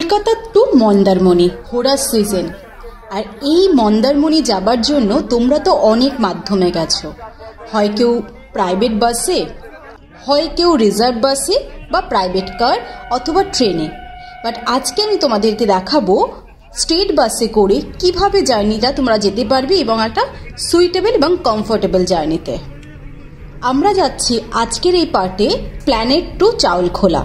Kolkata to Mandarmani ঘোরার season. আর এই মন্দারমণি যাবার জন্য তোমরা তো অনেক মাধ্যমে গেছো, হয় কেউ প্রাইভেট বাসে, হয় কেউ রিজার্ভ বাসে বা প্রাইভেট কার অথবা ট্রেনে। বাট আজকে আমি তোমাদেরকে দেখাবো স্টেট বাসে করে কিভাবে জার্নিটা তোমরা যেতে পারবে এবং একটা সুইটেবল এবং কমফোর্টেবল জার্নিতে। আমরা যাচ্ছি আজকের এই পার্টে প্ল্যানেট টু চাউলখোলা।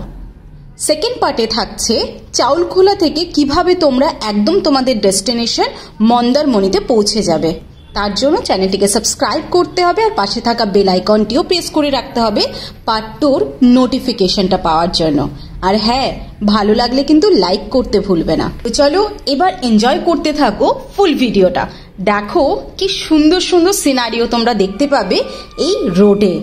সেকেন্ড পার্টে থাকছে চাউলখোলা থেকে কিভাবে তোমরা একদম তোমাদের ডেস্টিনেশন মন্দারমণিতে পৌঁছে যাবে। তার জন্য চ্যানেলটিকে সাবস্ক্রাইব করতে হবে আর পাশে থাকা বেল আইকনটিও প্রেস করে রাখতে হবে পার্ট টুর নোটিফিকেশনটা পাওয়ার জন্য। আর হ্যাঁ, ভালো লাগলে কিন্তু লাইক করতে ভুলবে না। তো চলো এবার এনজয় করতে থাকো ফুল ভিডিওটা। দেখো কি সুন্দর সুন্দর সিনারিও তোমরা দেখতে পাবে এই রোডে।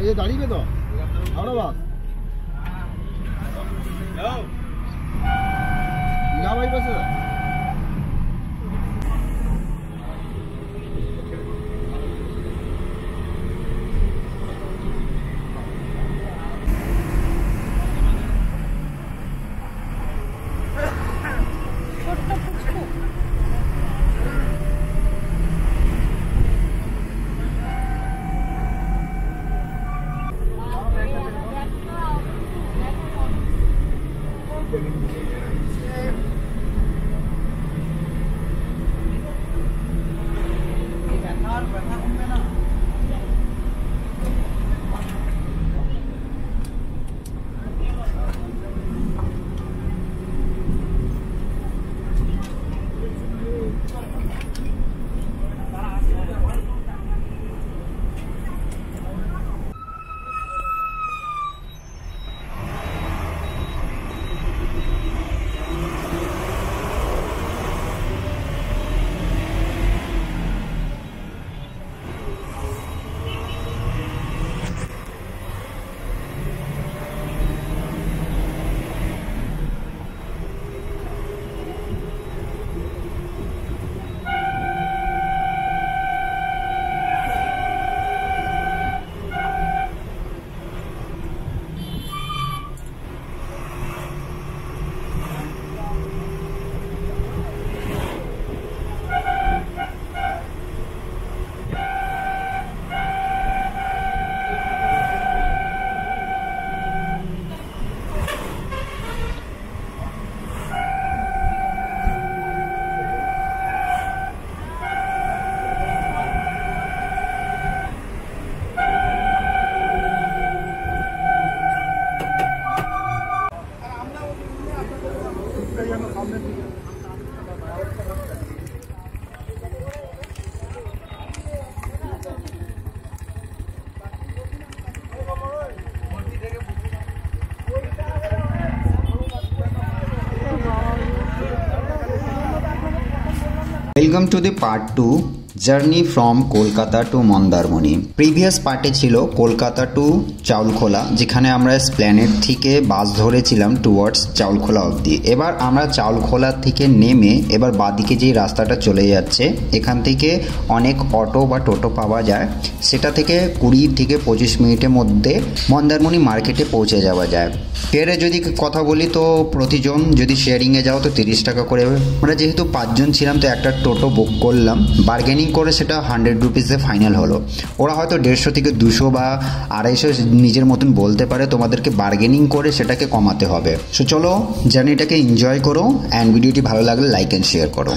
ये दाढ़ी पे तो हावड़ा बास यहाँ भाई बस welcome to the part 2 journey from Kolkata to Mandarmani. Previous পার্টে ছিল কলকাতা টু চাউলখোলা, যেখানে আমরা স্প্ল্যানেড থেকে বাস ধরেছিলাম টুয়ার্ডস চাউলখোলা অবধি। এবার আমরা চাউলখোলা থেকে নেমে এবার বাদিকে যেই রাস্তাটা চলে যাচ্ছে, এখান থেকে অনেক অটো বা টোটো পাওয়া যায়, সেটা থেকে 20 থেকে 25 মিনিটের মধ্যে মন্দারমণি মার্কেটে পৌঁছে যাওয়া যায়। ফেরে যদি কথা বলি তো প্রতিজন যদি শেয়ারিংয়ে যাও তো 30 টাকা করে। আমরা যেহেতু 5 জন ছিলাম তো একটা টোটো বুক করলাম, বার্গেনিং করে সেটা 100 রুপিসে ফাইনাল হলো। ওরা হয়তো 150 থেকে 200 বা 250 নিজের মতন বলতে পারে, তোমাদেরকে বার্গেনিং করে সেটাকে কমাতে হবে। সো চলো জার্নিটাকে এনজয় করো, অ্যান্ড ভিডিওটি ভালো লাগলে লাইক অ্যান্ড শেয়ার করো।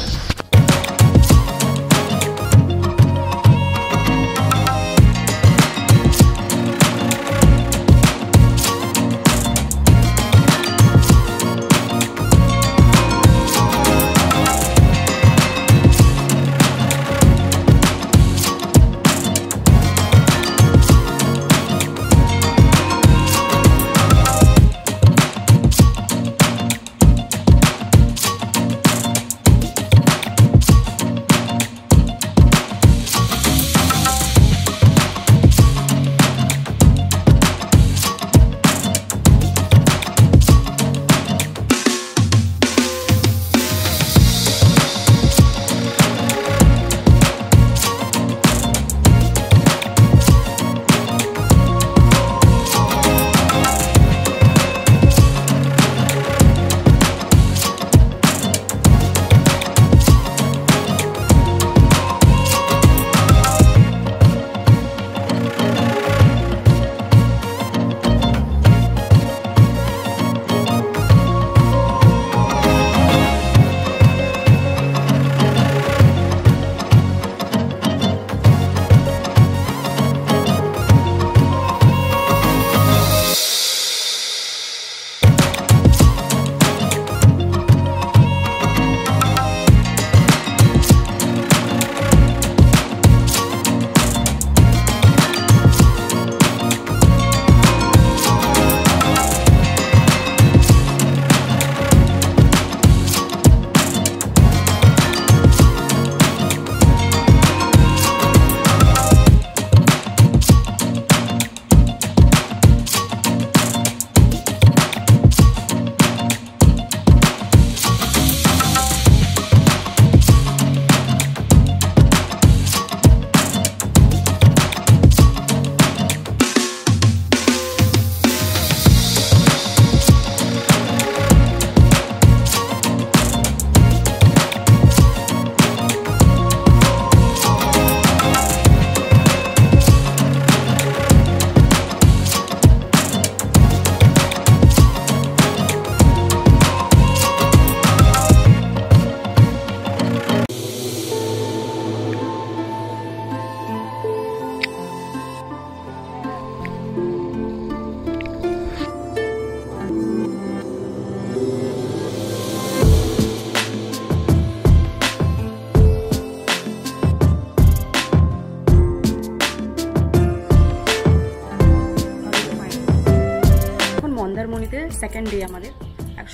মন্দারমণিতে সেকেন্ড ডে আমাদের।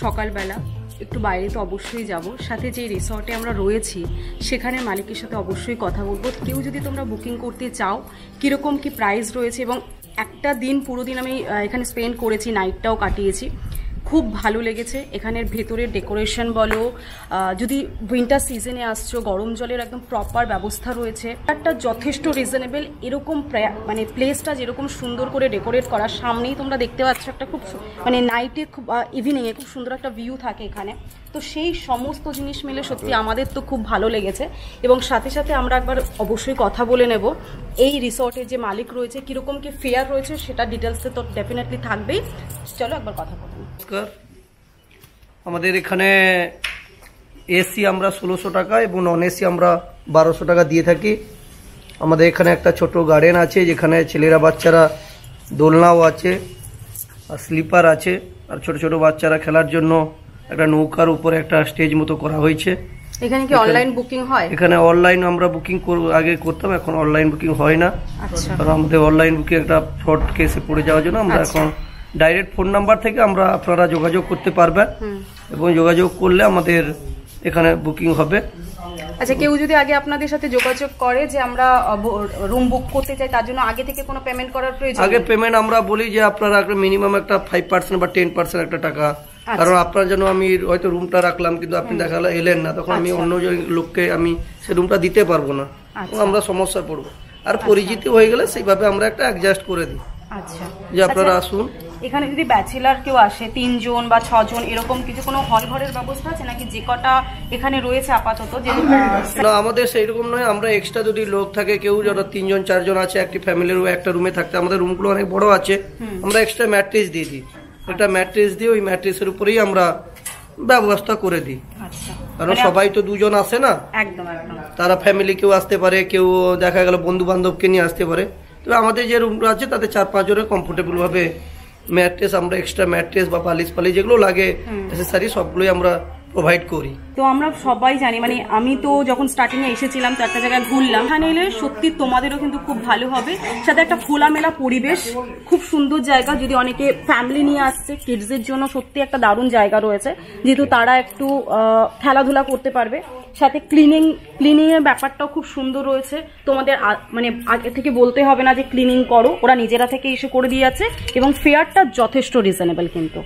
সকালবেলা একটু বাইরে তো অবশ্যই যাব, সাথে যে রিসর্টে আমরা রয়েছি সেখানের মালিকের সাথে অবশ্যই কথা বলবো। কেউ যদি তোমরা বুকিং করতে চাও কীরকম কি প্রাইস রয়েছে, এবং একটা দিন পুরো দিন আমি এখানে স্পেন্ড করেছি, নাইটটাও কাটিয়েছি, খুব ভালো লেগেছে। এখানের ভেতরের ডেকোরেশন বলো, যদি উইন্টার সিজনে আসছো গরম জলের একদম প্রপার ব্যবস্থা রয়েছে, একটা যথেষ্ট রিজনেবল। এরকম মানে প্লেসটা যেরকম সুন্দর করে ডেকোরেট করা, সামনেই তোমরা দেখতে পাচ্ছ একটা খুব মানে নাইটে খুব ইভিনিংয়ে খুব সুন্দর একটা ভিউ থাকে এখানে। তো সেই সমস্ত জিনিস মিলে সত্যি আমাদের তো খুব ভালো লেগেছে। এবং সাথে সাথে আমরা একবার অবশ্যই কথা বলে নেব এই রিসর্টের যে মালিক রয়েছে কীরকম কি ফেয়ার রয়েছে, সেটা ডিটেলসে তো ডেফিনেটলি থাকবেই। চলো একবার কথা বলবো। আমাদের এখানে এসি আমরা 1600 টাকা এবং নন এসি আমরা 1200 টাকা দিয়ে থাকি। আমাদের এখানে একটা ছোট গার্ডেন আছে, যেখানে ছেলেরা বাচ্চারা দোলনাও আছে, আর স্লিপার আছে, আর ছোট ছোট বাচ্চারা খেলার জন্য একটা নৌকার উপরে একটা স্টেজ মতো করা হয়েছে। এখানে কি অনলাইন বুকিং হয়? এখানে অনলাইন আমরা বুকিং আগে করতাম, এখন অনলাইন বুকিং হয় না। কারণ আমাদের অনলাইন বুকিং একটা ফ্রড কেসে পড়ে যাওয়ার জন্য আমরা এখন ডাইরেক্ট ফোন নাম্বার থেকে আপনারা যোগাযোগ করতে পারবেন, এবং যোগাযোগ করলে আমাদের এখানে বুকিং হবে। আচ্ছা, কেউ যদি আগে আপনাদের সাথে যোগাযোগ করে যে আমরা রুম বুক করতে চাই, তার জন্য আগে থেকে কোনো পেমেন্ট করার প্রয়োজন? আগে পেমেন্ট আমরা বলি যে আপনারা মিনিমাম একটা 5% বা 10% একটা টাকা, কারণ আপনার জন্য আমি হয়তো রুমটা রাখলাম কিন্তু আপনি দেখা এলেন না, তখন আমি অন্য লোককে আমি সেই রুমটা দিতে পারবো না, আমরা সমস্যা পড়বো। আর পরিচিতি হয়ে গেলে সেইভাবে আমরা একটা অ্যাডজাস্ট করে দিই। আচ্ছা, যে আপনারা আসুন। এখানে যদি ব্যাচেলার কেউ আসে 3 জন বা 6 জন এরকম কিছু কোনো হল ঘরের ব্যবস্থা আছে নাকি? যে কটা এখানে রয়েছে আপাতত যে না, আমাদের সেইরকম নয়। আমরা এক্সট্রা যদি লোক থাকে, কেউ যারা 3 জন 4 জন আছে একটি ফ্যামিলির একটা রুমে থাকতে, আমাদের রুমগুলো অনেক বড় আছে, আমরা এক্সট্রা ম্যাট্রেস দিয়ে দিই। একটা ম্যাট্রেস দিয়ে ওই ম্যাট্রেসের উপরেই আমরা ব্যবস্থা করে দিই। আচ্ছা, কারণ সবাই তো 2 জন আসে না, একদম একদম তারা ফ্যামিলি কেউ আসতে পারে, কেউ দেখা গেল বন্ধু বান্ধবকে নিয়ে আসতে পারে। তবে আমাদের যে রুমটা আছে তাতে 4-5 জনের কমফোর্টেবল ভাবে ম্যাট্রেস, আমরা এক্সট্রা ম্যাট্রেস বা পালিশ যেগুলো লাগে এসেসারি সবগুলোই আমরা প্রোভাইড করি। তো আমরা সবাই জানি, মানে আমি তো যখন স্টার্টিং এ এসেছিলাম তো একটা জায়গায় ঘুরলাম, এখানে এলে সত্যি তোমাদেরও কিন্তু খুব ভালো হবে। সাথে একটা খোলামেলা পরিবেশ, খুব সুন্দর জায়গা। যদি অনেকে ফ্যামিলি নিয়ে আসছে, কিডসদের জন্য সত্যি একটা দারুণ জায়গা রয়েছে, যেহেতু তারা একটু খেলাধুলা করতে পারবে। সাথে ক্লিনিং এর ব্যাপারটাও খুব সুন্দর রয়েছে। তোমাদের মানে আগে থেকে বলতে হবে না যে ক্লিনিং করো, ওরা নিজেরা থেকে এসে করে দিয়ে যাচ্ছে এবং ফেয়ারটা যথেষ্ট রিজনেবল কিন্তু।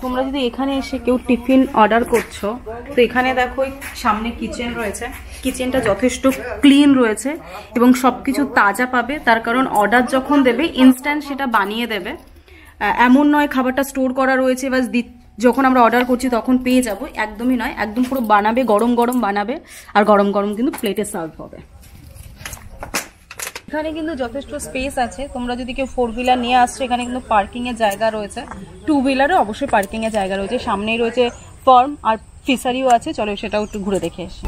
তোমরা যদি এখানে এসে কেউ টিফিন অর্ডার করছো, তো এখানে দেখো সামনে কিচেন রয়েছে, কিচেনটা যথেষ্ট ক্লিন রয়েছে এবং সবকিছু তাজা পাবে। তার কারণ অর্ডার যখন দেবে ইনস্ট্যান্ট সেটা বানিয়ে দেবে, এমন নয় খাবারটা স্টোর করা রয়েছে বাস যখন আমরা অর্ডার করছি তখন পেয়ে যাব, একদমই নয়। একদম পুরো বানাবে, গরম গরম বানাবে আর গরম গরম কিন্তু প্লেটে সার্ভ হবে। এখানে কিন্তু যথেষ্ট স্পেস আছে। তোমরা যদি কেউ 4 হুইলার নিয়ে আসছো, এখানে কিন্তু পার্কিং এর জায়গা রয়েছে। 2 হুইলারে অবশ্যই পার্কিং এর জায়গা রয়েছে। সামনেই রয়েছে ফার্ম আর ফিশারিও আছে, চলো সেটাও একটু ঘুরে দেখে আসি।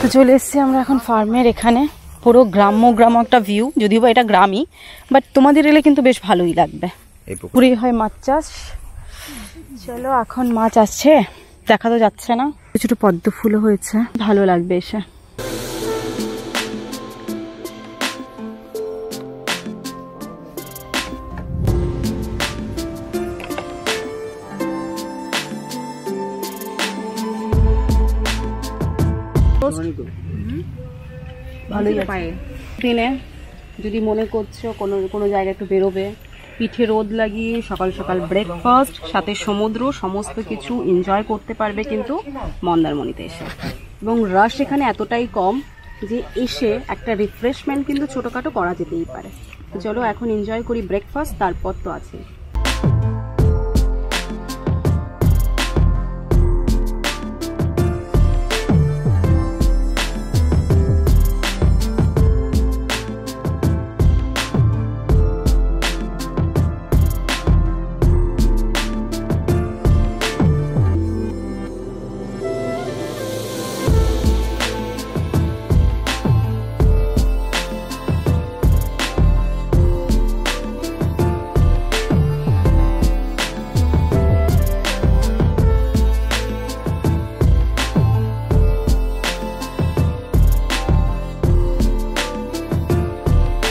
তো চলে এসছি আমরা এখন ফার্মের এখানে। পুরো গ্রাম্য একটা ভিউ, যদিও বা এটা গ্রামই, বাট তোমাদের এলে কিন্তু বেশ ভালোই লাগবে। পুরী হয় মাছ চাষ। চলো এখন মাছ আসছে, দেখা তো যাচ্ছে না, ছোট পদ্ম ফুলও হয়েছে, ভালো লাগবে এসে। ভালোই পায়ে ট্রেনে যদি মনে করছো কোনো জায়গায় একটু বেরোবে, পিঠে রোদ লাগিয়ে সকাল সকাল ব্রেকফাস্ট সাথে সমুদ্র সমস্ত কিছু এনজয় করতে পারবে কিন্তু মন্দারমণিতে এসে। এবং রাশ এখানে এতটাই কম যে এসে একটা রিফ্রেশমেন্ট কিন্তু ছোটোখাটো করা যেতেই পারে। তো চলো এখন এনজয় করি ব্রেকফাস্ট, তারপর তো আছে।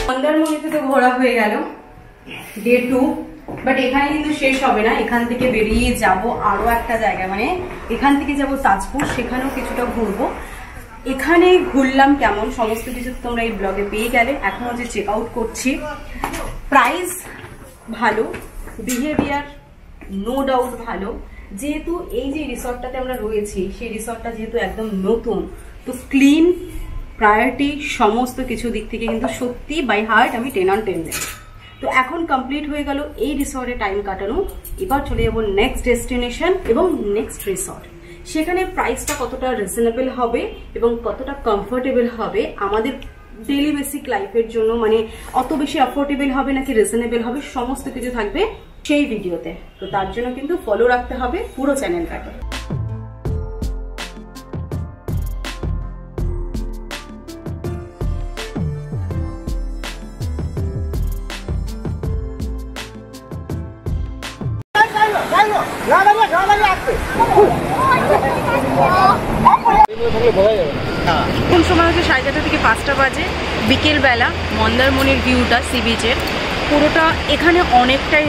মন্দারমণিতে তো ঘোরা হয়ে গেল ডে 2, বাট এখানে কিন্তু শেষ হবে না। এখান থেকে বেরিয়ে যাব আরো একটা জায়গায়, মানে এখান থেকে যাব তাজপুর, সেখানেও কিছুটা ঘুরবো। এখানে ঘুরলাম কেমন সমস্ত কিছু তোমরা এই ব্লগে পেয়ে গেলে। এখন হচ্ছে চেক আউট করছি। প্রাইস ভালো, বিহেভিয়ার নো ডাউট ভালো। যেহেতু এই যে রিসর্টটাতে আমরা রয়েছি, সেই রিসর্টটা যেহেতু একদম নতুন, তো ক্লিন, প্রায়োরিটি সমস্ত কিছু দিক থেকে কিন্তু সত্যি বাই হার্ট আমি 10 on 10 দেব। তো এখন কমপ্লিট হয়ে গেল এই রিসর্টে টাইম কাটানো। এবার চলে যাবো নেক্সট ডেস্টিনেশন এবং নেক্সট রিসর্ট। সেখানে প্রাইসটা কতটা রিজনেবল হবে এবং কতটা কমফোর্টেবল হবে আমাদের ডেইলি বেসিক লাইফের জন্য, মানে অত বেশি অ্যাফোর্ডেবল হবে নাকি রিজনেবল হবে, সমস্ত কিছু থাকবে সেই ভিডিওতে। তো তার জন্য কিন্তু ফলো রাখতে হবে পুরো চ্যানেলটাকে। কোন সময় হচ্ছে 4:30 থেকে 5টা বাজে, বিকেলবেলা। মন্দারমণির ভিউটা সি বিচের পুরোটা, এখানে অনেকটাই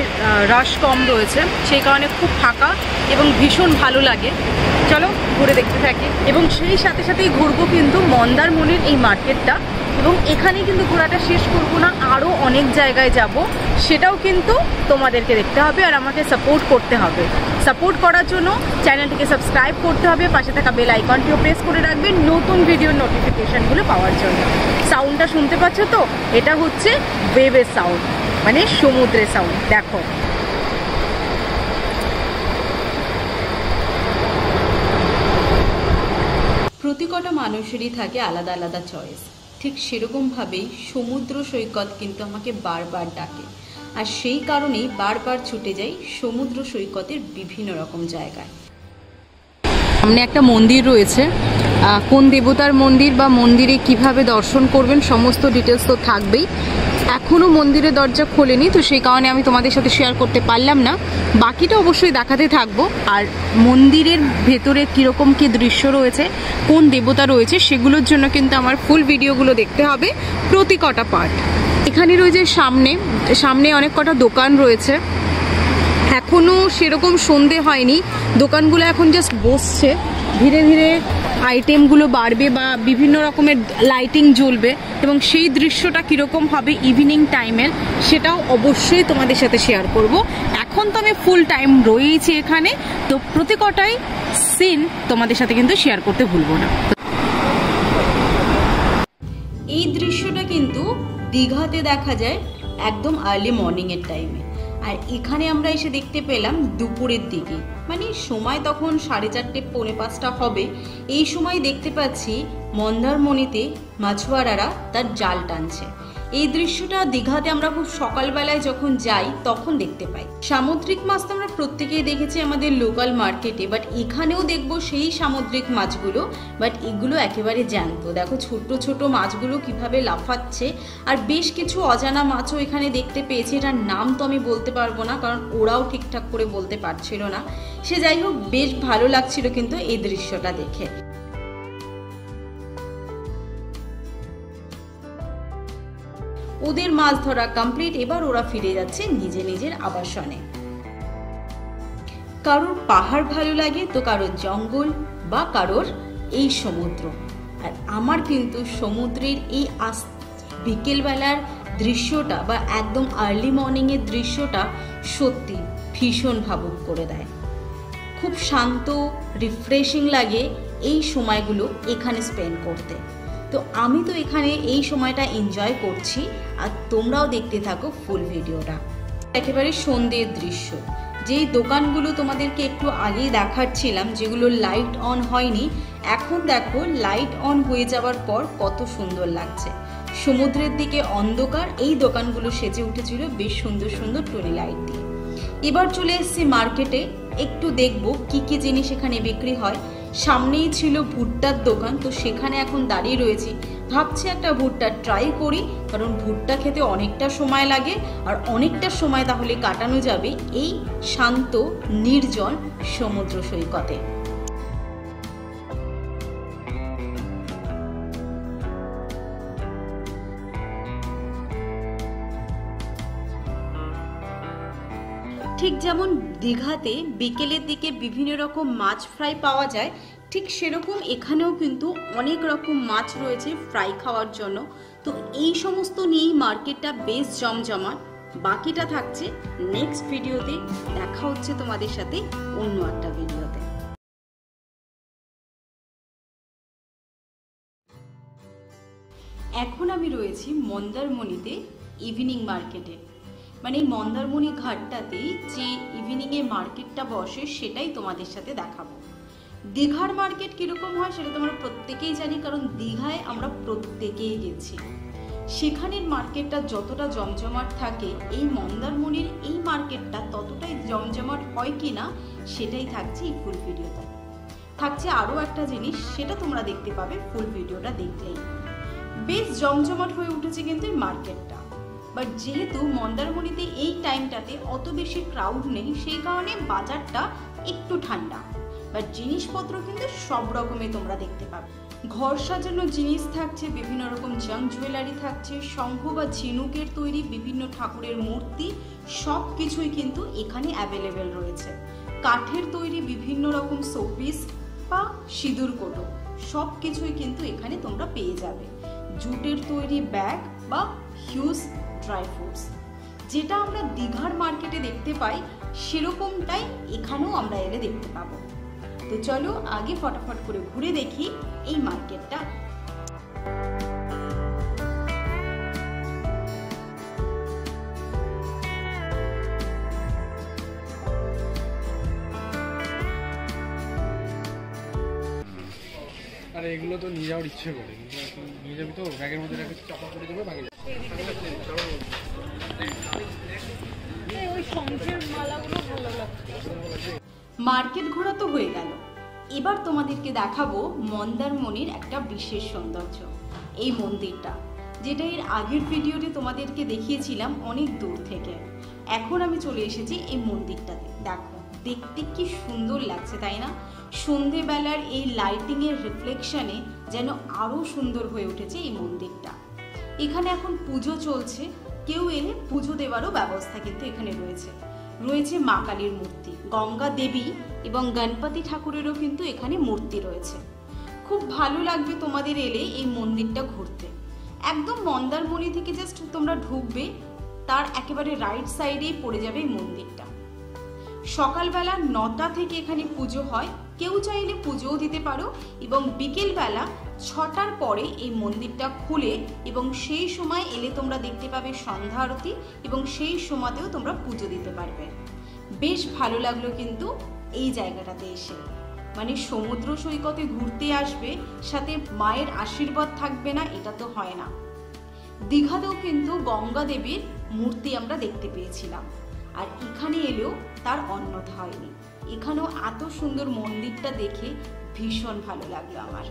রাশ কম রয়েছে, সেই কারণে খুব ফাঁকা এবং ভীষণ ভালো লাগে। চলো ঘুরে দেখতে থাকি এবং সেই সাথে সাথেই ঘুরবো কিন্তু মন্দারমণির এই মার্কেটটা। এবং এখানে কিন্তু ঘোরাটা শেষ করবো না, আরও অনেক জায়গায় যাব, সেটাও কিন্তু তোমাদেরকে দেখতে হবে আর আমাকে সাপোর্ট করতে হবে। সাপোর্ট করার জন্য চ্যানেলটিকে সাবস্ক্রাইব করতে হবে, পাশে থাকা বেল আইকনটিও প্রেস করে রাখবেন নতুন ভিডিওর নোটিফিকেশানগুলো পাওয়ার জন্য। সাউন্ডটা শুনতে পাচ্ছ তো? এটা হচ্ছে ওয়েভের সাউন্ড, মানে সমুদ্রের সাউন্ড। দেখো প্রতি কটা মানুষেরই থাকে আলাদা আলাদা চয়েস, ঠিক সেরকমভাবেই সমুদ্র সৈকত কিন্তু আমাকে বারবার ডাকে, আর সেই কারণেই বারবার ছুটে যাই সমুদ্র সৈকতের বিভিন্ন রকম জায়গায়। সামনে একটা মন্দির রয়েছে, কোন দেবতার মন্দির বা মন্দিরে কিভাবে দর্শন করবেন সমস্ত ডিটেলস তো থাকবেই। এখনও মন্দিরের দরজা খোলেনি, তো সেই কারণে আমি তোমাদের সাথে শেয়ার করতে পারলাম না, বাকিটা অবশ্যই দেখাতে থাকবো। আর মন্দিরের ভেতরে কীরকম কী দৃশ্য রয়েছে, কোন দেবতা রয়েছে, সেগুলোর জন্য কিন্তু আমার ফুল ভিডিওগুলো দেখতে হবে, প্রতি কটা পার্ট। এখানে রয়েছে সামনে অনেক কটা দোকান রয়েছে, এখনও সেরকম সন্ধে হয়নি, দোকানগুলো এখন জাস্ট বসছে, ধীরে ধীরে আইটেমগুলো বাড়বে বা বিভিন্ন রকমের লাইটিং জ্বলবে এবং সেই দৃশ্যটা কীরকম হবে ইভিনিং টাইমের, সেটাও অবশ্যই তোমাদের সাথে শেয়ার করব। এখন তো আমি ফুল টাইম রয়েছি এখানে, তো প্রতি কটাই সিন তোমাদের সাথে কিন্তু শেয়ার করতে ভুলবো না। এই দৃশ্যটা কিন্তু দীঘাতে দেখা যায় একদম আর্লি মর্নিংয়ের টাইমে, আর এখানে আমরা এসে দেখতে পেলাম দুপুরের দিকে, মানে সময় তখন 4:30 পৌনে 5টা হবে। এই সময় দেখতে পাচ্ছি মন্দারমণিতে মাছুয়ারারা তার জাল টানছে। এই দৃশ্যটা দীঘাতে আমরা খুব সকালবেলায় যখন যাই তখন দেখতে পাই। সামুদ্রিক মাছ তো আমরা প্রত্যেকেই দেখেছি আমাদের লোকাল মার্কেটে, বাট এখানেও দেখবো সেই সামুদ্রিক মাছগুলো, বাট এগুলো একেবারে জ্যান্ত। দেখো ছোট ছোট মাছগুলো কিভাবে লাফাচ্ছে, আর বেশ কিছু অজানা মাছও এখানে দেখতে পেয়েছি, এটার নাম তো আমি বলতে পারবো না কারণ ওরাও ঠিকঠাক করে বলতে পারছিল না। সে যাই হোক, বেশ ভালো লাগছিল কিন্তু এই দৃশ্যটা দেখে। ওদের মাছ ধরা কমপ্লিট, এবার ওরা ফিরে যাচ্ছে নিজের আবাসনে। কারোর পাহাড় ভালো লাগে তো কারোর জঙ্গল বা কারোর এই সমুদ্র। আর আমার কিন্তু সমুদ্রের এই বিকেলবেলার দৃশ্যটা বা একদম আর্লি মর্নিংয়ের দৃশ্যটা সত্যি ভীষণ ভাবুক করে দেয়। খুব শান্ত, রিফ্রেশিং লাগে এই সময়গুলো এখানে স্পেন্ড করতে। তো আমি তো এখানে এই সময়টা এনজয় করছি, আর তোমরাও দেখতে থাকো ফুল ভিডিওটা। একেবারে সন্ধ্যের দৃশ্য, যেই দোকানগুলো তোমাদেরকে একটু আগেই দেখাচ্ছিলাম যেগুলো লাইট অন হয়নি, এখন দেখো লাইট অন হয়ে যাওয়ার পর কত সুন্দর লাগছে। সমুদ্রের দিকে অন্ধকার, এই দোকানগুলো সেজে উঠেছিল বেশ সুন্দর সুন্দর টুনি লাইট দিয়ে। এবার চলে এসেছি মার্কেটে, একটু দেখবো কি কি জিনিস এখানে বিক্রি হয়। সামনেই ছিল ভুট্টার দোকান, তো সেখানে এখন দাঁড়িয়ে রয়েছি, ভাবছি একটা ভুট্টা ট্রাই করি, কারণ ভুট্টা খেতে অনেকটা সময় লাগে, আর অনেকটা সময় তাহলে কাটানো যাবে এই শান্ত নির্জন সমুদ্র সৈকতে। ঠিক যেমন দীঘাতে বিকেলের দিকে বিভিন্ন রকম মাছ ফ্রাই পাওয়া যায়, ঠিক সেরকম এখানেও কিন্তু অনেক রকম মাছ রয়েছে ফ্রাই খাওয়ার জন্য। তো এই সমস্ত নিয়েই মার্কেটটা বেশ জমজমাট। বাকিটা থাকছে নেক্সট ভিডিওতে, দেখা হচ্ছে তোমাদের সাথে অন্য একটা ভিডিওতে। এখন আমি রয়েছি মন্দারমণিতে ইভিনিং মার্কেটে, মানে এই মন্দারমণি ঘাটটাতেই যে ইভিনিংয়ে মার্কেটটা বসে সেটাই তোমাদের সাথে দেখাবো। দীঘার মার্কেট কীরকম হয় সেটা তোমরা প্রত্যেকেই জানি, কারণ দীঘায় আমরা প্রত্যেকেই গেছি। সেখানের মার্কেটটা যতটা জমজমাট থাকে, এই মন্দারমণির এই মার্কেটটা ততটাই জমজমাট হয় কি না সেটাই থাকছে এই ফুল ভিডিওতে। থাকছে আরও একটা জিনিস, সেটা তোমরা দেখতে পাবে ফুল ভিডিওটা দেখলেই। বেশ জমজমাট হয়ে উঠেছে কিন্তু এই মার্কেটটা, বাট যেহেতু মন্দারমণিতে এই টাইমটাতে অত বেশি ক্রাউড নেই, সেই কারণে বাজারটা একটু ঠান্ডা, বাট জিনিসপত্র কিন্তু সব রকমের তোমরা দেখতে পাবে। ঘর সাজানোর জিনিস থাকছে, বিভিন্ন রকম জাঙ্ক জুয়েলারি থাকছে, শঙ্খ বা ঝিনুকের তৈরি বিভিন্ন ঠাকুরের মূর্তি, সব কিছুই কিন্তু এখানে অ্যাভেলেবেল রয়েছে। কাঠের তৈরি বিভিন্ন রকম শোপিস বা সিঁদুর কোটো, সব কিছুই কিন্তু এখানে তোমরা পেয়ে যাবে। জুটের তৈরি ব্যাগ বা হিউজ ড্রাই ফ্রুটস, যেটা আমরা দীঘার মার্কেটে দেখতে পাই সেরকমটাই এখানেও আমরা এলে দেখতে পাবো। তো চলো আগে ফটাফট করে ঘুরে দেখি এই মার্কেটটা। আরে এগুলো তো নিয়ে যাওয়ার ইচ্ছে করে, নিয়ে যাবি তো ব্যাগের মধ্যে রেখে চাপা করে দেবে ভাগে যাবে। মার্কেট ঘোরা তো হয়ে গেল, এবার তোমাদেরকে দেখাবো মন্দারমণির একটা বিশেষ সৌন্দর্য, এই মন্দিরটা, যেটা এর আগের ভিডিওতে তোমাদেরকে দেখিয়েছিলাম অনেক দূর থেকে। এখন আমি চলে এসেছি এই মন্দিরটাতে। দেখো দেখতে কি সুন্দর লাগছে, তাই না? সন্ধেবেলার এই লাইটিংয়ের রিফ্লেকশনে যেন আরও সুন্দর হয়ে উঠেছে এই মন্দিরটা। এখানে এখন পুজো চলছে, কেউ এলে পুজো দেওয়ারও ব্যবস্থা কিন্তু এখানে রয়েছে। রয়েছে মা কালীর মূর্তি, গঙ্গা দেবী এবং গণপতি ঠাকুরেরও কিন্তু এখানে মূর্তি রয়েছে। খুব ভালো লাগবে তোমাদের এলে এই মন্দিরটা ঘুরতে। একদম মন্দারমণি থেকে জাস্ট তোমরা ঢুকবে, তার একেবারে রাইট সাইডেই পড়ে যাবে এই মন্দিরটা। সকালবেলা 9টা থেকে এখানে পুজো হয়, কেউ চাইলে পুজোও দিতে পারো, এবং বিকেলবেলা 6টার পরে এই মন্দিরটা খুলে, এবং সেই সময় এলে তোমরা দেখতে পাবে সন্ধ্যা আরতি, এবং সেই সময়তেও তোমরা পুজো দিতে পারবে। বেশ ভালো লাগলো কিন্তু এই জায়গাটাতে এসে, মানে সমুদ্র সৈকতে ঘুরতে আসবে, সাথে মায়ের আশীর্বাদ থাকবে না, এটা তো হয় না। দীঘাতেও কিন্তু গঙ্গা দেবীর মূর্তি আমরা দেখতে পেয়েছিলাম, আর এখানে এলেও তার অন্যথা হয়নি। এখানেও এত সুন্দর মন্দিরটা দেখে ভীষণ ভালো লাগলো আমার।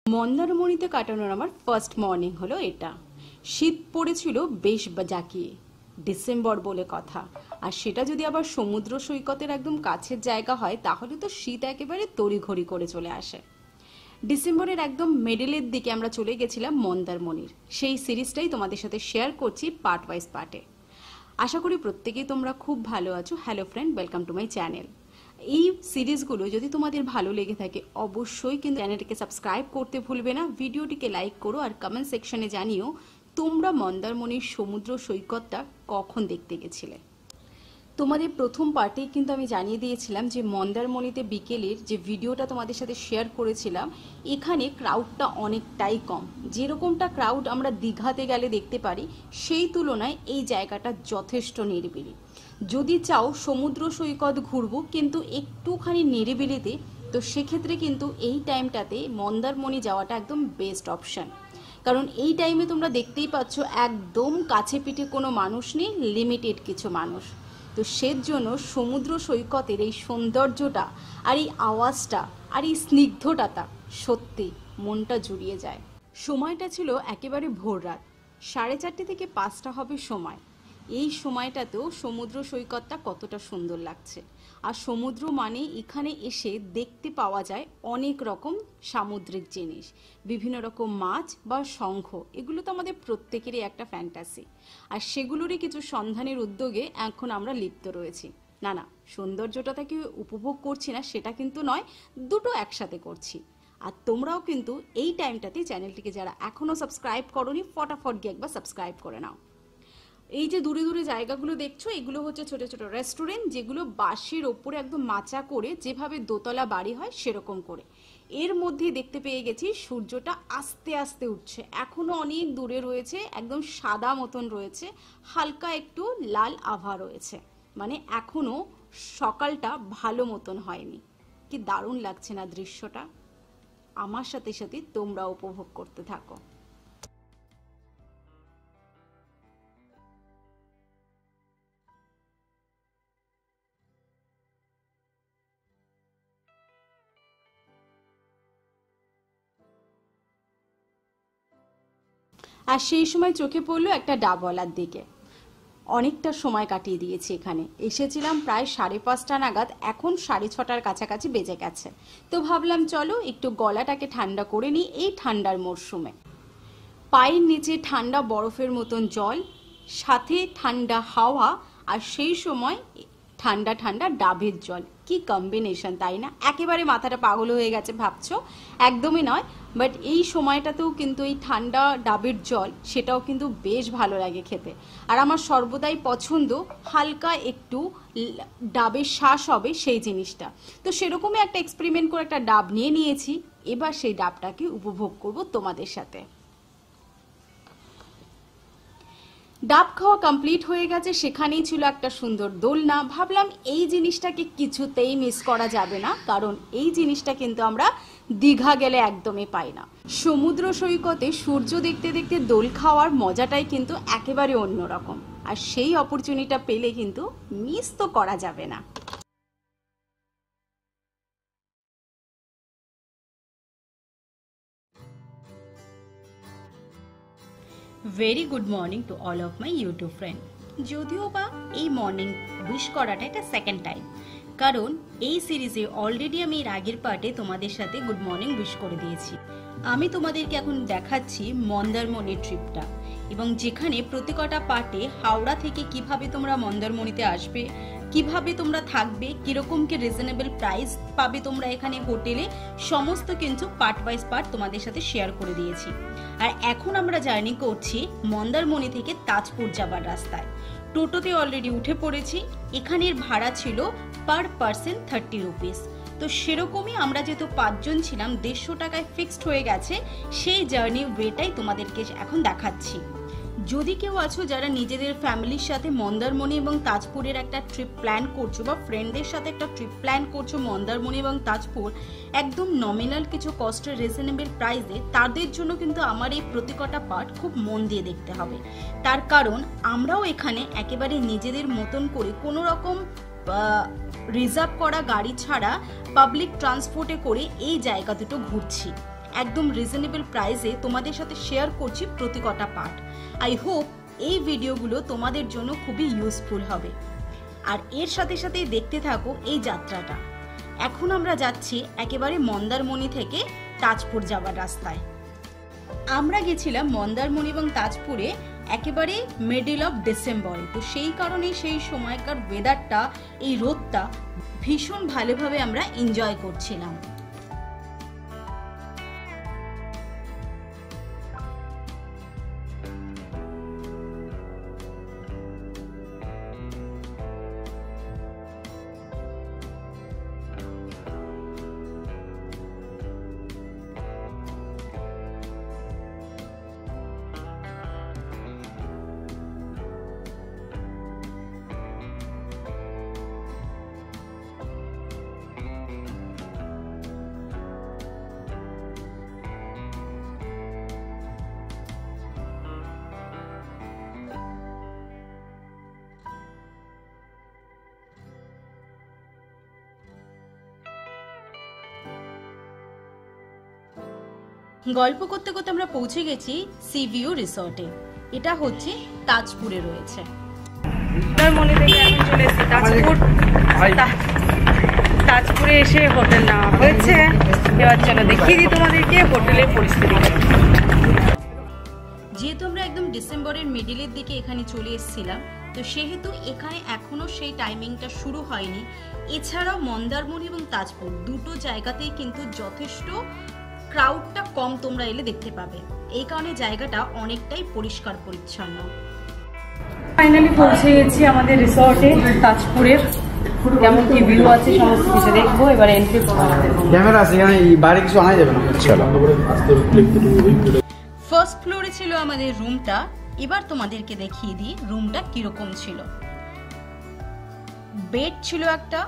মন্দারমণিতে কাটানোর আমার ফার্স্ট মর্নিং হলো এটা। শীত পড়েছিল বেশ জাঁকিয়ে, ডিসেম্বর বলে কথা, আর সেটা যদি আবার সমুদ্র সৈকতের একদম কাছের জায়গা হয় তাহলে তো শীত একেবারে তড়িঘড়ি করে চলে আসে। ডিসেম্বরের একদম মিডলের দিকে আমরা চলে গেছিলাম মন্দারমণির। সেই সিরিজটাই তোমাদের সাথে শেয়ার করছি পার্ট ওয়াইজ পার্টে। আশা করি প্রত্যেকেই তোমরা খুব ভালো আছো। Hello friend, welcome to my channel. এই সিরিজগুলো যদি তোমাদের ভালো লেগে থাকে অবশ্যই কিন্তু চ্যানেলটিকে সাবস্ক্রাইব করতে ভুলবে না, ভিডিওটিকে লাইক করো আর কমেন্ট সেকশনে জানিও তোমরা মন্দারমণির সমুদ্র সৈকতটা কখন দেখতে গেছিলে। তোমাদের প্রথম পার্টেই কিন্তু আমি জানিয়ে দিয়েছিলাম যে মন্দারমণিতে বিকেলের যে ভিডিওটা তোমাদের সাথে শেয়ার করেছিলাম, এখানে ক্রাউডটা অনেকটাই কম। যেরকমটা ক্রাউড আমরা দীঘাতে গেলে দেখতে পারি সেই তুলনায় এই জায়গাটা যথেষ্ট নিরিবিলি। যদি চাও সমুদ্র সৈকত ঘুরবো কিন্তু একটুখানি নিরিবিলিতে, তো সেক্ষেত্রে কিন্তু এই টাইমটাতে মন্দারমণি যাওয়াটা একদম বেস্ট অপশান। কারণ এই টাইমে তোমরা দেখতেই পাচ্ছ একদম কাছে পিঠে কোনো মানুষ নেই, লিমিটেড কিছু মানুষ। তো সেজন্য সমুদ্র সৈকতের এই সৌন্দর্যটা আর এই আওয়াজটা আর এই স্নিগ্ধতাটা সত্যি মনটা জুড়িয়ে যায়। সময়টা ছিল একেবারে ভোর রাত, 4:30 থেকে 5টা হবে সময়। এই সময়টাতেও সমুদ্র সৈকতটা কতটা সুন্দর লাগছে। আর সমুদ্র মানে এখানে এসে দেখতে পাওয়া যায় অনেক রকম সামুদ্রিক জিনিস, বিভিন্ন রকম মাছ বা শঙ্খ। এগুলো তো আমাদের প্রত্যেকেরই একটা ফ্যান্টাসি, আর সেগুলোরই কিছু সন্ধানের উদ্যোগে এখন আমরা লিপ্ত রয়েছি। না, সৌন্দর্যটাকে উপভোগ করছি না সেটা কিন্তু নয়, দুটো একসাথে করছি। আর তোমরাও কিন্তু এই টাইমটাতে চ্যানেলটিকে যারা এখনও সাবস্ক্রাইব করোনি ফটাফট গিয়ে একবার সাবস্ক্রাইব করে নাও। এই যে দূরে দূরে জায়গাগুলো দেখছো, এগুলো হচ্ছে ছোট ছোট রেস্টুরেন্ট, যেগুলো বাঁশের ওপরে একদম মাচা করে যেভাবে দোতলা বাড়ি হয় সেরকম করে। এর মধ্যে দেখতে পেয়ে গেছি সূর্যটা আস্তে আস্তে উঠছে, এখনো অনেক দূরে রয়েছে, একদম সাদা মতন রয়েছে, হালকা একটু লাল আভা রয়েছে, মানে এখনো সকালটা ভালো মতন হয়নি। কি দারুণ লাগছে না দৃশ্যটা? আমার সাথে সাথে তোমরা উপভোগ করতে থাকো। আর সেই সময় চোখে পড়লো একটা ডাবওয়ালার দিকে। অনেকটা সময় কাটিয়ে দিয়েছি এখানে, এসেছিলাম প্রায় 5:30 নাগাদ, এখন 6:30টার কাছাকাছি বেজে গেছে। তো ভাবলাম চলো একটু গলাটাকে ঠান্ডা করে নিই এই ঠান্ডার মরশুমে। পায়ের নিচে ঠান্ডা বরফের মতন জল, সাথে ঠান্ডা হাওয়া, আর সেই সময় ঠান্ডা ঠান্ডা ডাবের জল। কি কম্বিনেশন, তাই না? একেবারে মাথাটা পাগল হয়ে গেছে ভাবছো? একদমই নয়, বাট এই সময়টাতেও কিন্তু এই ঠান্ডা ডাবের জল সেটাও কিন্তু বেশ ভালো লাগে খেতে। আর আমার সর্বদাই পছন্দ হালকা একটু ডাবের শ্বাস হবে সেই জিনিসটা। তো সেরকমই একটা এক্সপেরিমেন্ট করে একটা ডাব নিয়ে নিয়েছি, এবার সেই ডাবটাকে উপভোগ করব তোমাদের সাথে। ডাব খাওয়া কমপ্লিট হয়ে গেছে, সেখানেই ছিল একটা সুন্দর দোলনা। ভাবলাম এই জিনিসটাকে কিছুতেই মিস করা যাবে না, কারণ এই জিনিসটা কিন্তু আমরা দীঘা গেলে একদমই পাই না। সমুদ্র সৈকতে সূর্য দেখতে দেখতে দোল খাওয়ার মজাটাই কিন্তু একেবারে অন্যরকম, আর সেই অপরচুনিটিটা পেলে কিন্তু মিস তো করা যাবে না। Very good morning to all of my YouTube friend. যদিও বা এই মর্নিং উইশ করাটা এটা সেকেন্ড টাইম, কারণ এই সিরিজে অলরেডি আমি এর আগের পার্টে তোমাদের সাথে গুড মর্নিং উইশ করে দিয়েছি। আমি তোমাদেরকে এখন দেখাচ্ছি মন্দারমণির ট্রিপটা, এবং যেখানে প্রত্যেকটা পার্টে হাওড়া থেকে কিভাবে তোমরা মন্দারমণিতে আসবে, কিভাবে তোমরা থাকবে, কিরকম কি রিজনেবল প্রাইস পাবে তোমরা এখানে হোটেলে, সমস্ত কিন্তু পার্ট ওয়াইজ পার্ট তোমাদের সাথে শেয়ার করে দিয়েছি। আর এখন আমরা জার্নি করছি মন্দারমণি থেকে তাজপুর যাবার রাস্তায়। টোটোতে অলরেডি উঠে পড়েছি। এখানের ভাড়া ছিল পার পার্সন 30 রুপিস। তো সেরকমই আমরা যেহেতু 5 জন ছিলাম, 150 টাকায় ফিক্সড হয়ে গেছে। সেই জার্নি ওয়েটাই তোমাদেরকে এখন দেখাচ্ছি। যদি কেউ আছো যারা নিজেদের ফ্যামিলির সাথে মন্দারমণি এবং তাজপুরের একটা ট্রিপ প্ল্যান করছো, বা ফ্রেন্ডদের সাথে একটা ট্রিপ প্ল্যান করছো মন্দারমণি এবং তাজপুর একদম নমিনাল কিছু কস্টের রিজনেবল প্রাইসে, তাদের জন্য কিন্তু আমার এই প্রত্যেকটা পার্ট খুব মন দিয়ে দেখতে হবে। তার কারণ আমরাও এখানে একেবারে নিজেদের মতন করে কোনো রকম রিজার্ভ করা গাড়ি ছাড়া পাবলিক ট্রান্সপোর্টে করে এই জায়গা দুটো ঘুরছি। একদম রিজনেবল প্রাইসে তোমাদের সাথে শেয়ার করছি প্রত্যেকটা পার্ট। আই হোপ এই ভিডিওগুলো তোমাদের জন্য খুবই ইউজফুল হবে। আর এর সাথে সাথে দেখতে থাকো এই যাত্রাটা। এখন আমরা যাচ্ছি একেবারে মন্দারমণি থেকে তাজপুর যাওয়ার রাস্তায়। আমরা গেছিলাম মন্দারমণি এবং তাজপুরে একেবারে মিডল অফ ডিসেম্বরে, তো সেই কারণে সেই সময়কার ওয়েদারটা, এই রোদটা ভীষণ ভালোভাবে আমরা এনজয় করছিলাম। গল্প করতে করতে আমরা পৌঁছে গেছি সি ভিউ রিসর্টে। এটা হচ্ছে তাজপুরে রয়েছে। মন্দারমণি থেকে এখন চলে এসেছি তাজপুর। তাজপুরে এসে হোটেল নেওয়া হয়েছে। এবার চলো দেখিয়ে দিই তোমাদেরকে হোটেলের পরিস্থিতি। যেহেতু আমরা একদম ডিসেম্বরের মিডিলের দিকে এখানে চলে এসেছিলাম, তো সেহেতু এখানে এখনো সেই টাইমিংটা শুরু হয়নি। এছাড়াও মন্দারমণি এবং তাজপুর দুটো জায়গাতেই কিন্তু যথেষ্ট ক্রাউডটা কম তোমরা এলে দেখতে পাবে, এই কারণে জায়গাটা অনেকটাই পরিষ্কার পরিচ্ছন্ন। ফাইনালি পৌঁছে গেছি আমাদের রিসর্টে তাজপুরের। কেমন কি ভিউ আছে সমস্ত কিছু দেখবো। এবার এন্ট্রি ক্যামেরা আছে এখানে, বাইরে কিছু আনা যাবে না। ফার্স্ট ফ্লোরে ছিল আমাদের রুমটা। এবার তোমাদেরকে দেখিয়ে দিই রুমটা কিরকম ছিল। বেড ছিল একটা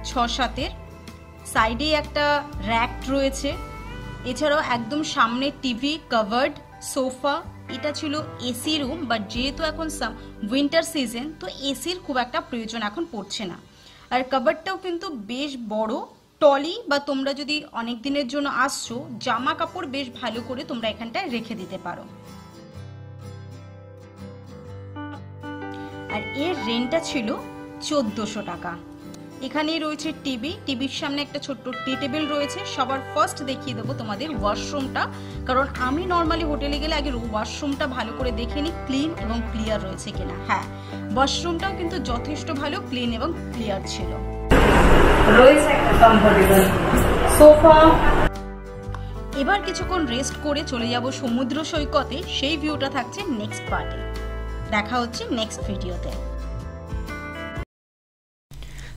6-7-এর, সাইডে একটা র্যাক রয়েছে, এছাড়াও একদম সামনে টিভি, কভার্ড সোফা। এটা ছিল এসি রুম, বাট যেহেতু এখন উইন্টার সিজন, তো এসির খুব একটা প্রয়োজন এখন পড়ছে না। আর কভার্ডটাও কিন্তু বেশ বড়, টলি, বা তোমরা যদি অনেক দিনের জন্য আসছো, জামা কাপড় বেশ ভালো করে তোমরা এখানটায় রেখে দিতে পারো। আর এর রেন্টটা ছিল 1400 টাকা। এখানেই রয়েছে টিভি, টিভির সামনে একটা ছোট্ট টি টেবিল রয়েছে। সবার ফার্স্ট দেখিয়ে দেবো তোমাদের ওয়াশরুমটা, কারণ আমি নর্মালি হোটেলে গেলে আগে ওয়াশরুমটা ভালো করে দেখে নিই ক্লিন এবং ক্লিয়ার রয়েছে কিনা। হ্যাঁ, ওয়াশরুমটাও কিন্তু যথেষ্ট ভালো ক্লিন এবং ক্লিয়ার ছিল। রয়েছে একটা কমফোর্টেবল সোফা। এবার কিছুক্ষণ রেস্ট করে চলে যাব সমুদ্র সৈকতে। সেই ভিউটা থাকছে নেক্সট পার্টে। দেখা হচ্ছে নেক্সট ভিডিওতে।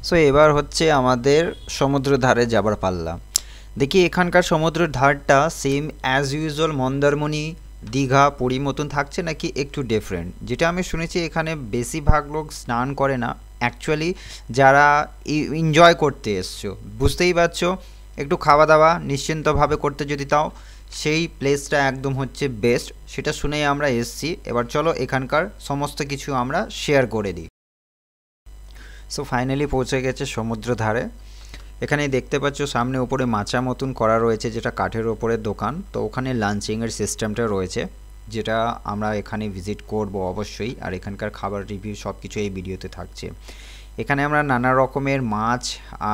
সো এবার হচ্ছে আমাদের সমুদ্র ধারে যাবার পাল্লা। দেখি এখানকার সমুদ্রের ধারটা same as usual Mandarmani, Digha, Puri মতন থাকছে নাকি একটু ডিফারেন্ট। যেটা আমি শুনেছি এখানে বেশিরভাগ লোক স্নান করে না, অ্যাকচুয়ালি যারা এনজয় করতে এসছো, বুঝতেই পারছো, একটু খাওয়া দাওয়া নিশ্চিন্তভাবে করতে যদি তাও, সেই প্লেসটা একদম হচ্ছে বেস্ট। সেটা শুনেই আমরা এসছি। এবার চলো এখানকার সমস্ত কিছু আমরা শেয়ার করে দিই। সো ফাইনালি পৌঁছে গেছে সমুদ্র ধারে। এখানে দেখতে পাচ্ছ সামনে উপরে মাচা মতন করা রয়েছে, যেটা কাঠের ওপরের দোকান। তো ওখানে লাঞ্চিংয়ের সিস্টেমটা রয়েছে, যেটা আমরা এখানে ভিজিট করব অবশ্যই। আর এখানকার খাবার রিভিউ সব কিছু এই ভিডিওতে থাকছে। এখানে আমরা নানা রকমের মাছ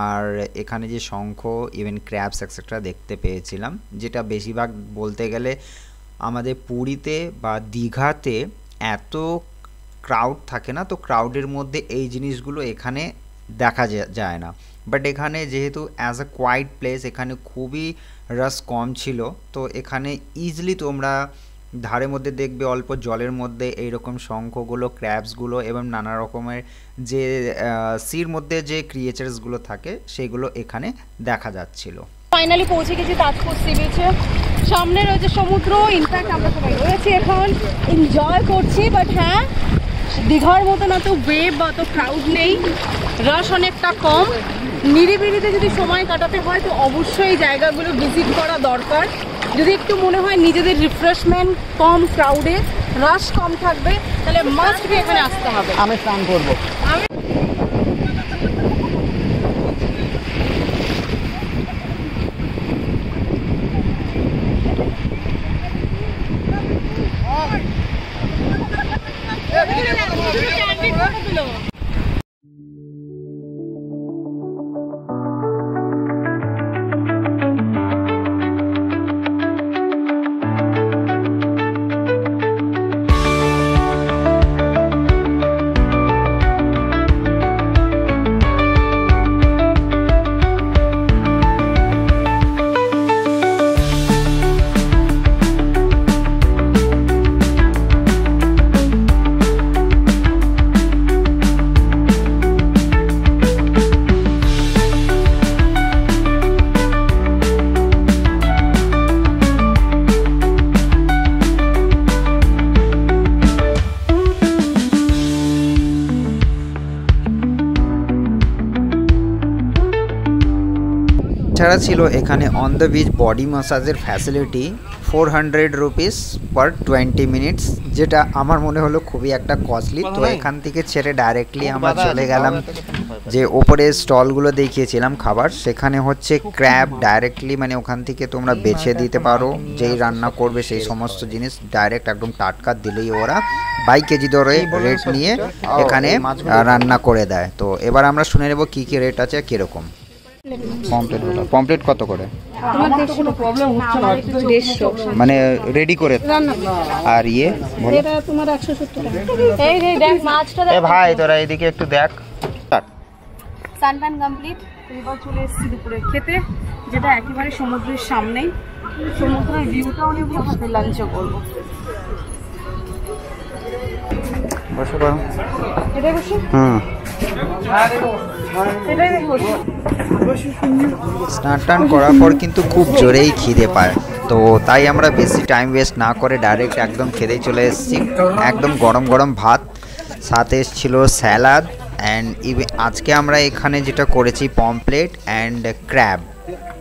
আর এখানে যে শঙ্খ, ইভেন ক্র্যাবস এক্সেট্রা দেখতে পেয়েছিলাম, যেটা বেশিরভাগ বলতে গেলে আমাদের পুরীতে বা দীঘাতে এত ক্রাউড থাকে না, তো ক্রাউডের মধ্যে এই জিনিসগুলো এখানে দেখা যায় না। বাট এখানে যেহেতু অ্যাজ আ কোয়াইট প্লেস, এখানে খুবই রাশ কম ছিল, তো এখানে ইজিলি তোমরা ধারের মধ্যে দেখবে অল্প জলের মধ্যে এইরকম শঙ্খগুলো, ক্র্যাবসগুলো এবং নানা রকমের যে সির মধ্যে যে ক্রিয়েচার্সগুলো থাকে সেগুলো এখানে দেখা যাচ্ছিল। ফাইনালি পৌঁছে গেছি তাজপুর সি বিচে। সামনে রয়েছে সমুদ্র, ইনফ্যাক্ট আমরা সবাই রয়েছি এখন, এনজয় করছি। বাট হ্যাঁ, দীঘার মতন এত ওয়েভ বা অত ক্রাউড নেই, রাশ অনেকটা কম। নিরিবিলিতে যদি সময় কাটাতে হয় তো অবশ্যই জায়গাগুলো ভিজিট করা দরকার। যদি একটু মনে হয় নিজেদের রিফ্রেশমেন্ট কম, ক্রাউডে রাশ কম থাকবে, তাহলে মাস্ট বি এখানে আসতে হবে। আমি স্নান করবো। এছাড়া ছিল এখানে অন দ্য বিচ বডি ম্যাসাজের ফ্যাসিলিটি 400 রুপিস পার 20 মিনিটস, যেটা আমার মনে হলো খুবই একটা কস্টলি। তো এখান থেকে ছেড়ে ডাইরেক্টলি আমরা চলে গেলাম যে ওপরে স্টলগুলো দেখিয়েছিলাম খাবার, সেখানে হচ্ছে ক্র্যাব ডাইরেক্টলি, মানে ওখান থেকে তোমরা বেছে দিতে পারো যেই রান্না করবে সেই সমস্ত জিনিস ডাইরেক্ট একদম টাটকা দিলেই ওরা বাই কেজি ধরে রেট নিয়ে এখানে রান্না করে দেয়। তো এবার আমরা শুনে নেব কী কী রেট আছে, কীরকম। পমপ্লেট কত করে? মানে রেডি করে, আর ইয়ে ভাই তোরা এদিকে একটু দেখ। সানটান কমপ্লিট, এবার চলে এসেছি দুপুরে খেতে, যেটা একেবারে সমুদ্রের সামনেই, সমুদ্রের ভিউটাও নেব, হাতে লাঞ্চও করবো। বসে পড়ো। এটাই বসে? স্নান টান করার পর কিন্তু খুব জোরেই খিদে পায়, তো তাই আমরা বেশি টাইম ওয়েস্ট না করে ডাইরেক্ট একদম খেতেই চলে এসেছি। একদম গরম গরম ভাত, সাথে ছিল স্যালাড, অ্যান্ড আজকে আমরা এখানে যেটা করেছি পমপ্লেট অ্যান্ড ক্র্যাব।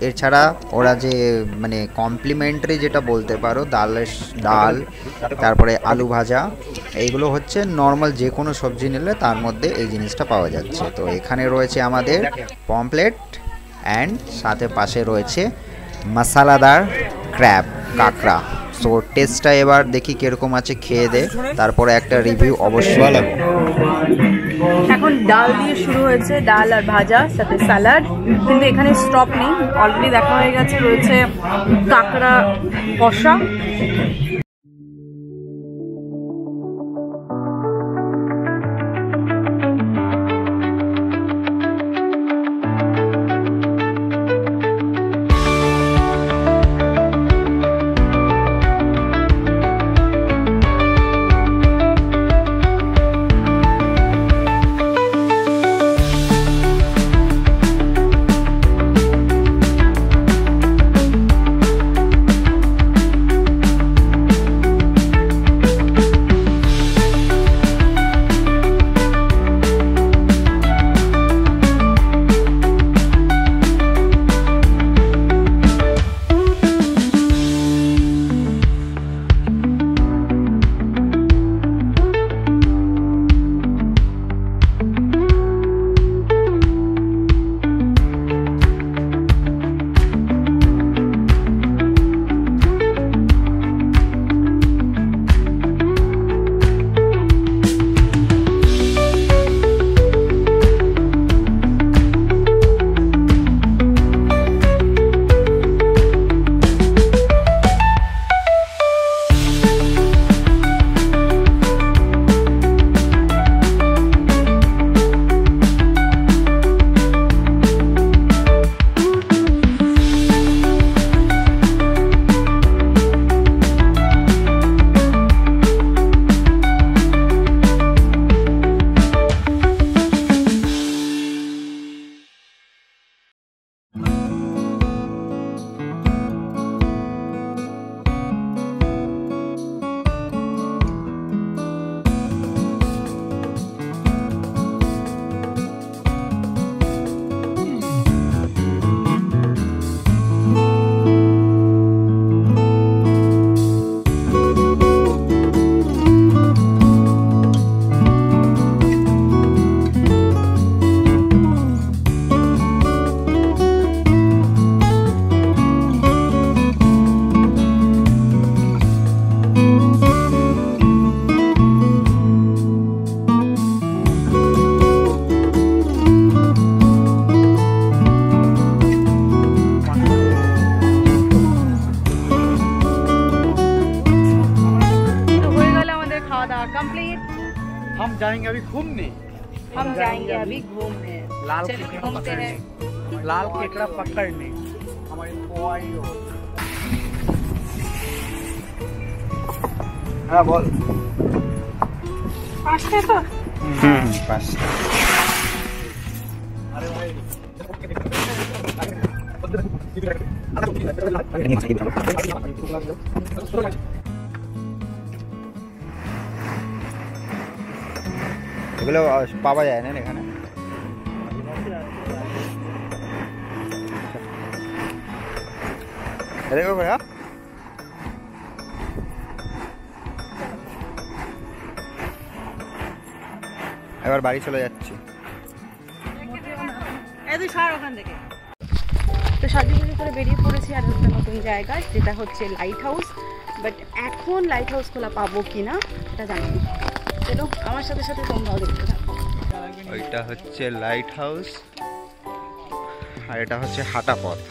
এছাড়া ওরা যে মানে কমপ্লিমেন্টারি যেটা বলতে পারো ডাল, তারপরে আলু ভাজা, এইগুলো হচ্ছে নর্মাল যে কোনো সবজি নিলে তার মধ্যে এই জিনিসটা পাওয়া যাচ্ছে। তো এখানে রয়েছে আমাদের পমপ্লেট অ্যান্ড সাথে পাশে রয়েছে মশালাদার ক্র্যাব, কাঁকড়া। সো টেস্টটা এবার দেখি কিরকম আছে, খেয়ে দে তারপরে একটা রিভিউ অবশ্যই দেবো। এখন ডাল দিয়ে শুরু হয়েছে, ডাল আর ভাজা সাথে স্যালাড, কিন্তু এখানে স্টপ নেই, অলরেডি দেখা হয়ে গেছে, রয়েছে কাঁকড়া কষা। हम जाएंगे अभी घूमने। हम जाएंगे अभी घूमने। लाल चलो केकड़ा घूमते हैं। पकड़ने, लाल केकड़ा पकड़ने हमारी पोआई हो। हाँ बोल। 5 টাকা? 5 अरे भाई এগুলো পাওয়া যায় না এখানে। দেখো ভাইয়া, এবার বাড়ি চলে যাচ্ছি। তো সাজুগুজু করে বেরিয়ে পড়েছি আর একটা নতুন জায়গায়, যেটা হচ্ছে লাইট হাউস। বাট এখন লাইট হাউস খোলা পাবো কিনা এটা জানি না। চলো আমার সাথে সাথে তোমরাও দেখতে থাকো। ওইটা হচ্ছে লাইট হাউস আর এটা হচ্ছে হাঁটা পথ।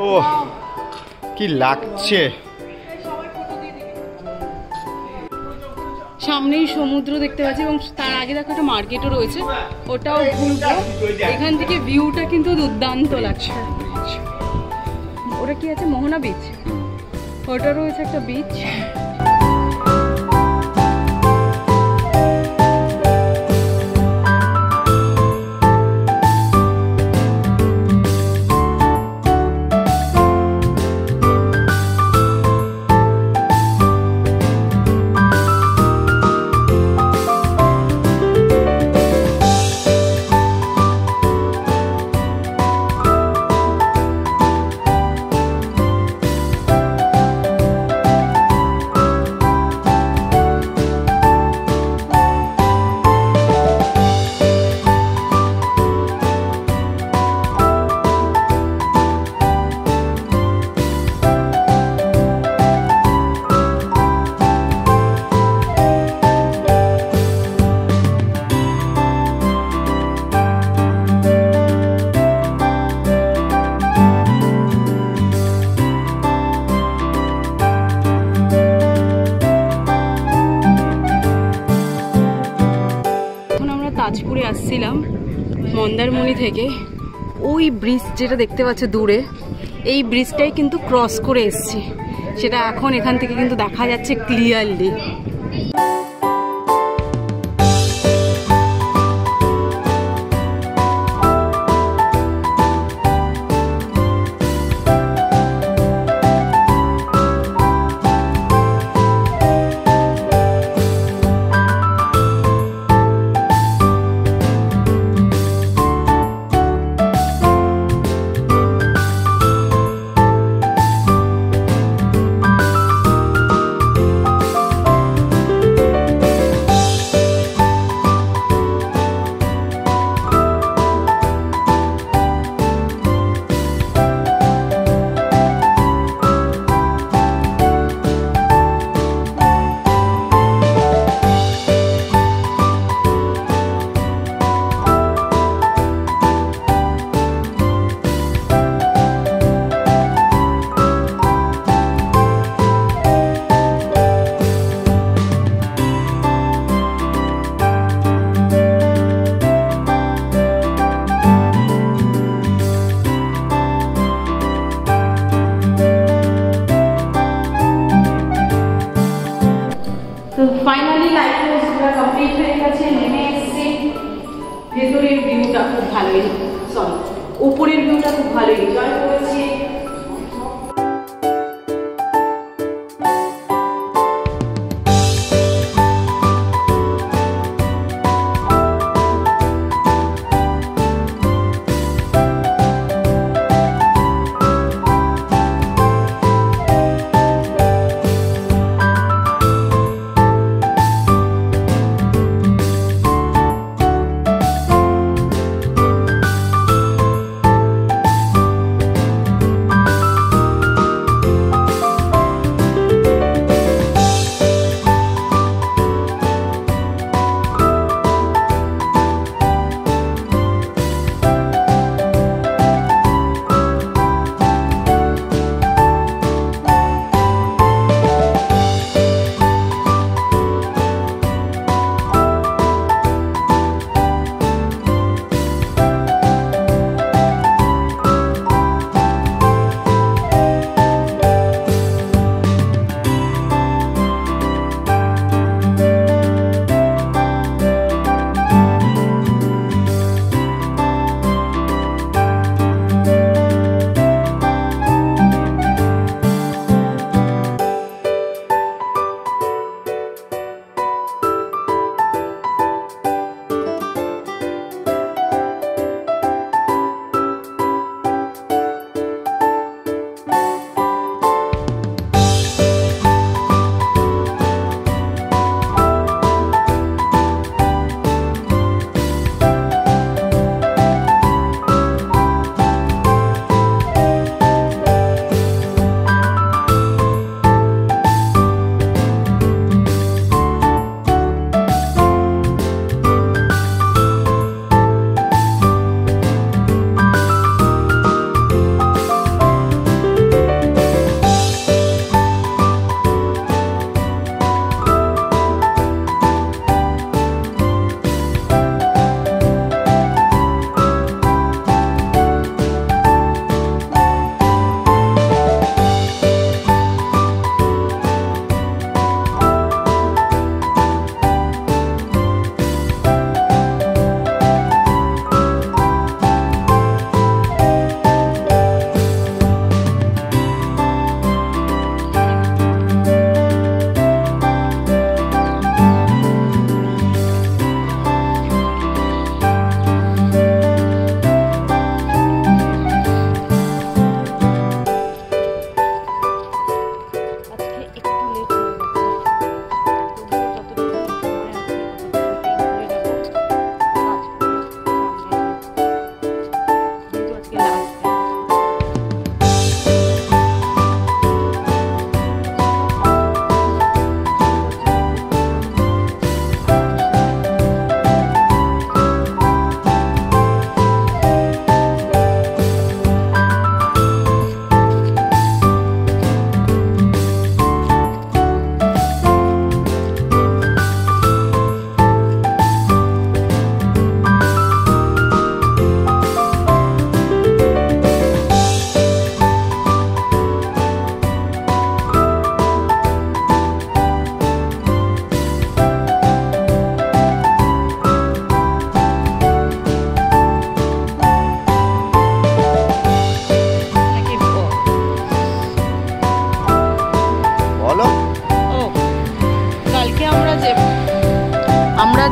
ও কি লাগছে, সামনেই সমুদ্র দেখতে পাচ্ছি এবং তার আগে দেখো একটা মার্কেটও রয়েছে, ওটাও ঘুরবো। এখান থেকে ভিউটা কিন্তু দুর্দান্ত লাগছে। ওটা কি আছে, মোহনা বিচ, ওটা রয়েছে একটা বিচ। তাজপুরে আসছিলাম মন্দারমণি থেকে, ওই ব্রিজ যেটা দেখতে পাচ্ছ দূরে, এই ব্রিজটাই কিন্তু ক্রস করে এসছি, সেটা এখন এখান থেকে কিন্তু দেখা যাচ্ছে ক্লিয়ারলি। তো ফাইনালি লাইট হাউস পুরো কমপ্লিট হয়ে গেছে, নেমে এসেছি। ভেতরের ভিউটা খুব ভালোই, সরি উপরের ভিউটা খুব ভালোই এনজয় করেছি।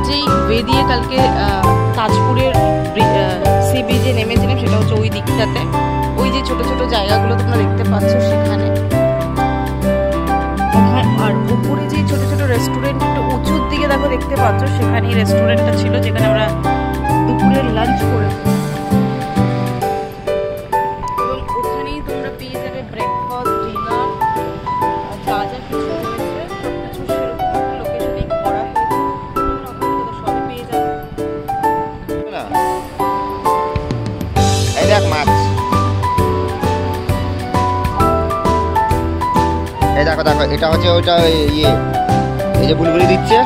যেই ওয়ে দিয়ে কালকে তাজপুরের সি বিচে নেমেছিলাম সেটা হচ্ছে ওই দিকটাতে, ওই যে ছোট ছোট জায়গাগুলো তোমরা দেখতে পাচ্ছ সেখানে। আর উপরে যে ছোট ছোট রেস্টুরেন্ট একটু উঁচুর দিকে দেখো দেখতে পাচ্ছ, সেখানেই রেস্টুরেন্টটা ছিল যেখানে আমরা দুপুরের লাঞ্চ করেছি। এবং ওখানেই তোমরা পেয়ে যাবে ব্রেকফাস্ট, ডিনার, যা যা কিছু রয়েছে সবকিছু সেরকম একটা লোকেশনেই করা হয়েছে, তোমরা সবই পেয়ে যাবে। এই দেখ মাছ, এই দেখো দেখো, এটা হচ্ছে ওইটা ইয়ে, এই যে বুলবুলি দিচ্ছে।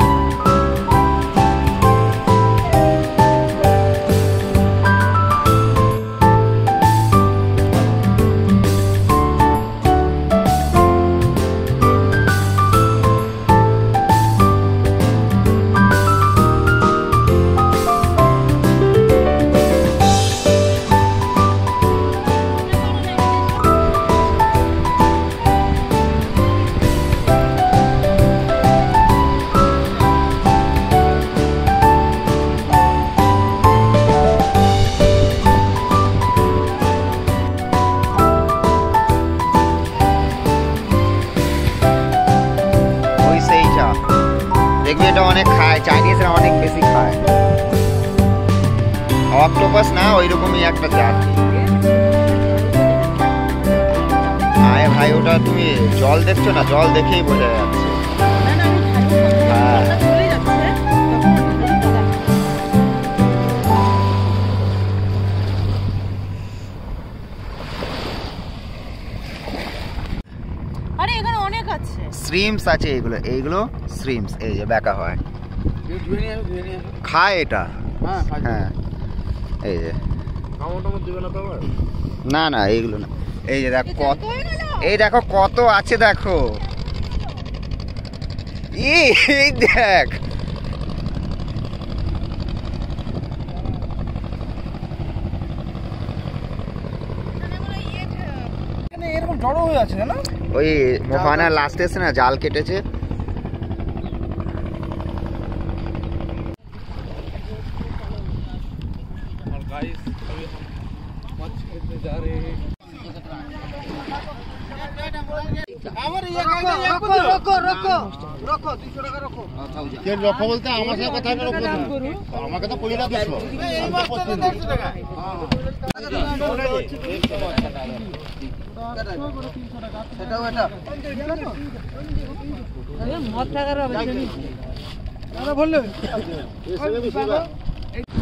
দেখবি এটা অনেক খায়, চাইনিজরা অনেক বেশি খায়। অক্টোপাস না, ওই রকমই একটা জাতি। আয় ভাই, ওটা তুমি জল দেখছো না, জল দেখেই বোঝা যাচ্ছে। হ্যাঁ আরে এখানে অনেক আছে, শ্রিমস আছে, এইগুলো এইগুলো শ্রিমস, এই যে ব্যাকা হয়, খায় এটা। হ্যাঁ এই যে না না এইগুলো না, এই যে দেখো কত, এই দেখো কত আছে দেখো, এই দেখ এরকম জড়ো হয়ে আছে না, ওই মোহানা লাস্ট এসে না জাল কেটেছে। রকো বলতে আমার সাথে কথা আমাকে তো 20 টাকা দিছো,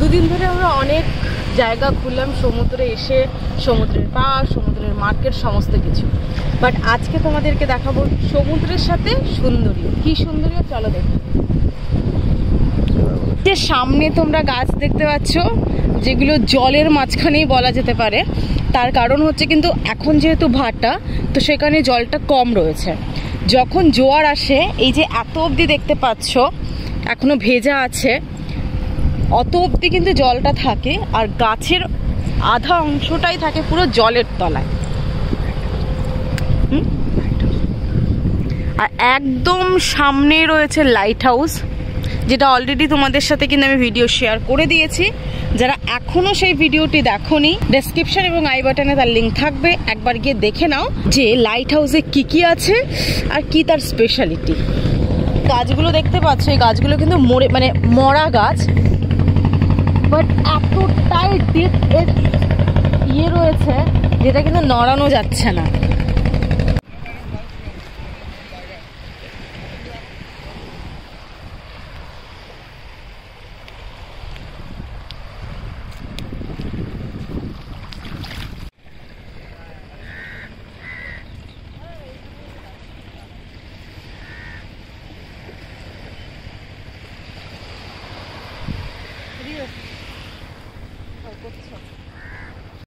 দুদিন ধরে আমরা অনেক জায়গা ঘুরলাম, সমুদ্রে এসে সমুদ্রের পাড়, সমুদ্রের মার্কেট, সমস্ত কিছু। বাট আজকে তোমাদেরকে দেখাবো সমুদ্রের সাথে সুন্দরী। কি সুন্দরী চলো দেখো। যে সামনে তোমরা গাছ দেখতে পাচ্ছ, যেগুলো জলের মাঝখানেই বলা যেতে পারে। তার কারণ হচ্ছে কিন্তু এখন যেহেতু ভাটা, তো সেখানে জলটা কম রয়েছে। যখন জোয়ার আসে, এই যে এত অবধি দেখতে পাচ্ছ এখনো ভেজা আছে, অত অবধি কিন্তু জলটা থাকে, আর গাছের আধা অংশটাই থাকে পুরো জলের তলায়। আর একদম সামনে রয়েছে লাইট হাউস, যেটা অলরেডি তোমাদের সাথে কিন্তু আমি ভিডিও শেয়ার করে দিয়েছি। যারা এখনো সেই ভিডিওটি দেখোনি, ডেসক্রিপশন এবং আই বাটনে তার লিঙ্ক থাকবে, একবার গিয়ে দেখে নাও যে লাইট হাউসে কি কি আছে আর কি তার স্পেশালিটি। গাছগুলো দেখতে পাচ্ছ, এই গাছগুলো কিন্তু মরা গাছ, বাট এতটাই ডিপ এর ইয়ে রয়েছে যেটা কিন্তু নড়ানো যাচ্ছে না। করছো